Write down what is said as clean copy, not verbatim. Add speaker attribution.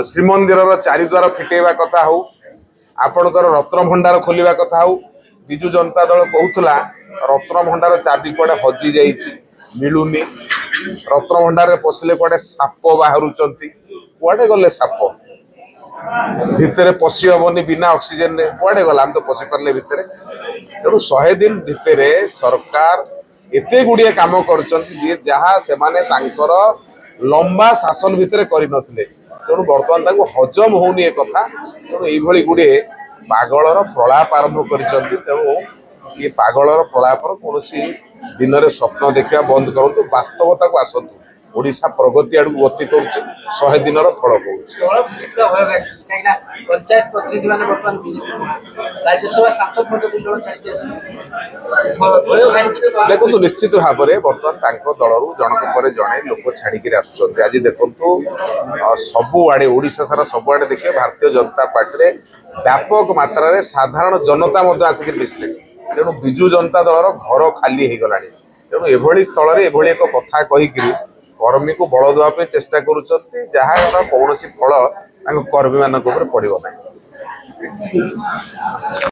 Speaker 1: श्रीमंदिर चारिद्वार फिटेवा कथा हो आपणकर रत्न भंडार खोलिया कथा हो विजु जनता दल कहूला रत्न भंडार चाबी कड़े हजि जाइए मिलूनी रत्न भंडार पशिले कड़े साप बाहर कड़े गले साप भितर पशि हेनी बिना ऑक्सीजन रे कड़े गला हम तो पशि पारे भितर तेणु 100 दिन भितर सरकार एते गुड़िए काम कर जहाँ से लंबा शासन भितर करनथिले तेणु बर्तमान हजम होनी एक कथा तेणु ये गुड़े पागलर प्रलाप आरंभ करेणु ये पागलर प्रलाप कौन दिन में स्वप्न देखा बंद करूँ वास्तवता को आसतु ओडिशा प्रगति आड़ गति कर 100 दिन फल देखो निश्चित भाव में बर्तमान दलर जनक पर जड़े लोक छाड़ी आसुच्च आज देखु सबुआड़े ओडिशा सारा सबुआड़े देखिए भारतीय जनता पार्टी व्यापक मात्रा साधारण जनता आसिक मिसले तेणु विजु जनता दलर घर खाली हो गला तेणु एभली स्थल एक कथा कहीकि कर्मी को बल देवाई चेष्टा करुँच कौन फल कर्मी मान पड़ो ना।